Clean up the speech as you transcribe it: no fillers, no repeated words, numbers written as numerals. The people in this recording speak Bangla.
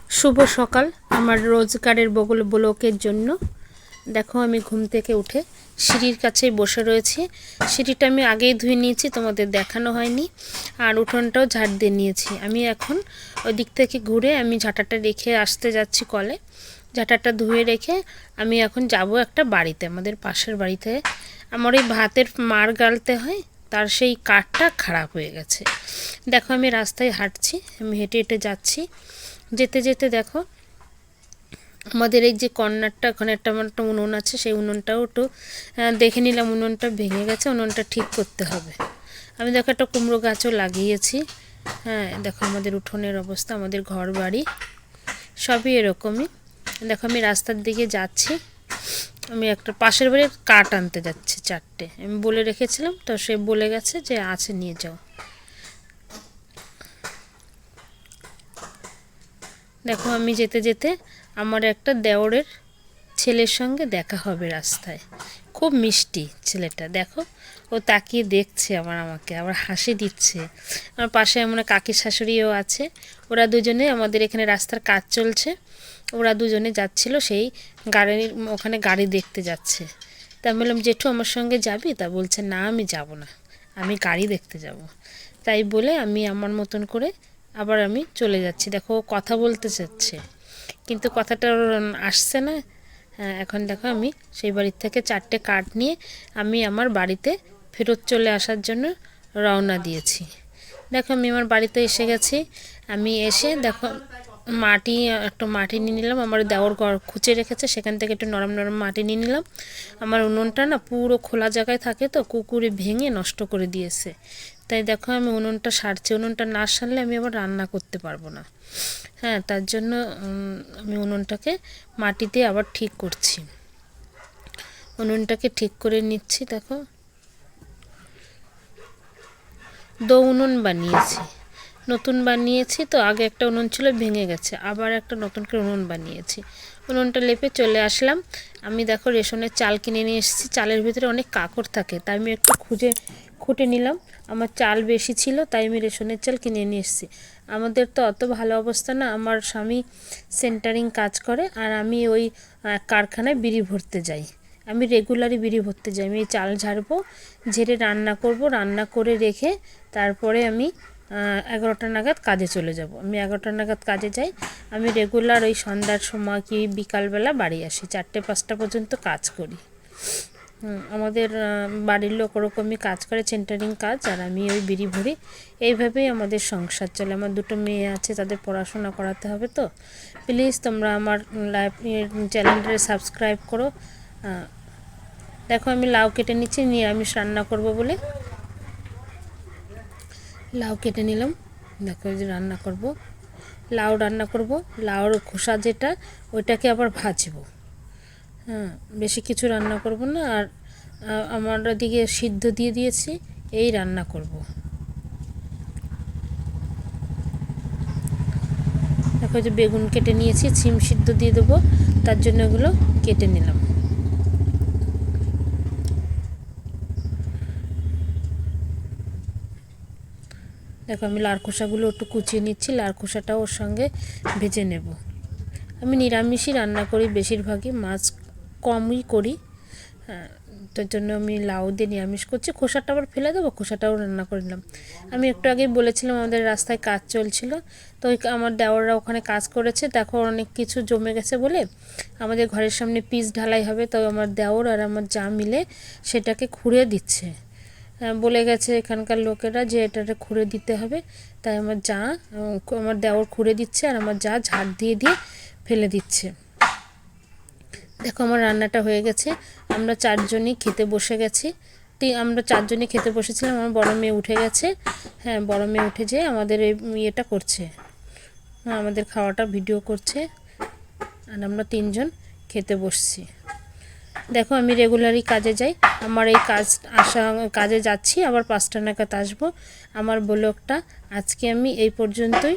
শুভ সকাল আমার রোজগারের বগল ব্লকের জন্য। দেখো আমি ঘুম থেকে উঠে সিঁড়ির কাছেই বসে রয়েছি। সিঁড়িটা আমি আগেই ধুয়ে নিয়েছি, তোমাদের দেখানো হয়নি। আর উঠোনটাও ঝাড় দিয়ে নিয়েছি। আমি এখন ওই দিক থেকে ঘুরে আমি ঝাঁটাটা রেখে আসতে যাচ্ছি কলে। ঝাঁটাটা ধুয়ে রেখে আমি এখন যাব একটা বাড়িতে, আমাদের পাশের বাড়িতে। আমার এই ভাতের মাড় গালতে হয়, তার সেই কাঠটা খারাপ হয়ে গেছে। দেখো আমি রাস্তায় হাঁটছি, আমি হেঁটে হেঁটে যাচ্ছি। যেতে যেতে দেখো আমাদের এই যে কর্নারটা, ওখানে আমার একটা উনুন আছে, সেই উনুনটাও একটু দেখে নিলাম। উনুনটা ভেঙে গেছে, উনুনটা ঠিক করতে হবে। আমি দেখো একটা কুমড়ো গাছও লাগিয়েছি। হ্যাঁ দেখো আমাদের উঠোনের অবস্থা, আমাদের ঘর বাড়ি সবই এরকমই। দেখো আমি রাস্তার দিকে যাচ্ছি, আমি একটা পাশের বাড়ির কাঠ আনতে যাচ্ছি 4টে। আমি বলে রেখেছিলাম, তো সে বলে গেছে যে আছে নিয়ে যাও। দেখো আমি যেতে যেতে আমার একটা দেওরের ছেলের সঙ্গে দেখা হবে রাস্তায়। খুব মিষ্টি ছেলেটা, দেখো ও তাকিয়ে দেখছে আমাকে আবার হাসি দিচ্ছে। আমার পাশে আমার কাকির শাশুড়িও আছে। ওরা দুজনে, আমাদের এখানে রাস্তার কাজ চলছে, ওরা দুজনে যাচ্ছিল সেই গাড়ির ওখানে, গাড়ি দেখতে যাচ্ছে। তা আমি বললাম জেঠু আমার সঙ্গে যাবি? তা বলছে না আমি যাব না, আমি গাড়ি দেখতে যাব। তাই বলে আমি আমার মতন করে আবার আমি চলে যাচ্ছি। দেখো ও কথা বলতে চাচ্ছে কিন্তু কথাটা আসছে না। হ্যাঁ এখন দেখো আমি সেই বাড়ির থেকে 4টে কাঠ নিয়ে আমি আমার বাড়িতে ফেরত চলে আসার জন্য রওনা দিয়েছি। দেখো আমি আমার বাড়িতে এসে গেছি। আমি এসে দেখো একটু মাটি নিয়ে নিলাম। আমার দেওর ঘর খুঁচে রেখেছে, সেখান থেকে একটু নরম নরম মাটি নিয়ে নিলাম। আমার উনুনটা না পুরো খোলা জায়গায় থাকে, তো কুকুরে ভেঙে নষ্ট করে দিয়েছে। তাই দেখো আমি উনুনটা সারছি। উনুনটা না সারলে আমি আবার রান্না করতে পারবো না। হ্যাঁ তার জন্য আমি উনুনটাকে মাটি দিয়ে আবার ঠিক করছি। উনুনটাকে ঠিক করে নিচ্ছি। দেখো উনুন বানিয়েছি, নতুন বানিয়েছি। তো আগে একটা উনুন ছিল ভেঙে গেছে, আবার একটা নতুন করে উনুন বানিয়েছি। উনুনটা লেপে চলে আসলাম। আমি দেখো রেশনের চাল কিনে নিয়ে এসেছি। চালের ভিতরে অনেক কাঁকড় থাকে, তাই আমি একটু খুঁটে নিলাম। আমার চাল বেশি ছিল, তাই আমি রেশনের চাল কিনে নিয়ে এসেছি। আমাদের তো অত ভালো অবস্থা না, আমার স্বামী সেন্টারিং কাজ করে, আর আমি ওই কারখানায় বিড়ি ভরতে যাই। আমি রেগুলারই বিড়ি ভরতে যাই। আমি চাল ঝাড়বো, ঝেড়ে রান্না করব, রান্না করে রেখে তারপরে আমি 11টা নাগাদ কাজে চলে যাব। আমি 11টা নাগাদ কাজে যাই। আমি রেগুলার ওই সন্ধ্যার সময় কি বিকালবেলা বাড়ি আসি, 4টে-5টা পর্যন্ত কাজ করি। আমাদের বাড়ির লোক ওরকমই কাজ করে, সেন্টারিং কাজ, আর আমি ওই বিড়ি ভরি। এইভাবেই আমাদের সংসার চলে। আমার 2টো মেয়ে আছে, তাদের পড়াশোনা করাতে হবে। তো প্লিজ তোমরা আমার চ্যানেলটা সাবস্ক্রাইব করো। দেখো আমি লাউ কেটে নিচ্ছি, নিরামিষ রান্না করব বলে লাউ কেটে নিলাম। দেখো যে রান্না করব, লাউ রান্না করব। লাউর খোসা যেটা, ওইটাকে আবার ভাজবো। হ্যাঁ বেশি কিছু রান্না করব না। আর আমার দিকে সিদ্ধ দিয়ে দিয়েছি, এই রান্না করব। দেখো যে বেগুন কেটে নিয়েছি, সিম সিদ্ধ দিয়ে দেবো, তার জন্য এগুলো কেটে নিলাম। দেখো আমি লার খোসাগুলো একটু কুচিয়ে নিচ্ছি, লার খোসাটাও ওর সঙ্গে ভেজে নেব। আমি নিরামিষই রান্না করি বেশিরভাগই, মাছ কমই করি। হ্যাঁ তার জন্য আমি লাউ দিয়ে নিরামিষ করছি। খোসাটা আবার ফেলে দেবো, খোসাটাও রান্না করে নিলাম। আমি একটু আগেই বলেছিলাম আমাদের রাস্তায় কাজ চলছিল, তো ওই আমার দেওররা ওখানে কাজ করেছে। দেখো অনেক কিছু জমে গেছে বলে আমাদের ঘরের সামনে পিচ ঢালাই হবে, তো আমার দেওর আর আমার যা মিলে সেটাকে খুঁড়ে দিচ্ছে। বলে গেছে এখানকার লোকেরা যে এটাকে খুঁড়ে দিতে হবে, তাই আমার দেওর খুঁড়ে দিচ্ছে, আর আমার যা ঝাড় দিয়ে দিয়ে ফেলে দিচ্ছে। দেখো আমার রান্নাটা হয়ে গেছে। আমরা 4জনই খেতে বসে গেছি। আমরা 4জনই খেতে বসেছিলাম। আমার বড় মেয়ে উঠে গেছে। হ্যাঁ বড় মেয়ে উঠে যেয়ে আমাদের এই ইয়েটা করছে, আমাদের খাওয়াটা ভিডিও করছে, আর আমরা 3জন খেতে বসছি। দেখো আমি রেগুলারই কাজে যাই। আমার এই কাজে যাচ্ছি, আবার 5টা নাগাদ আসবো। আমার ব্লগটা আজকে আমি এই পর্যন্তই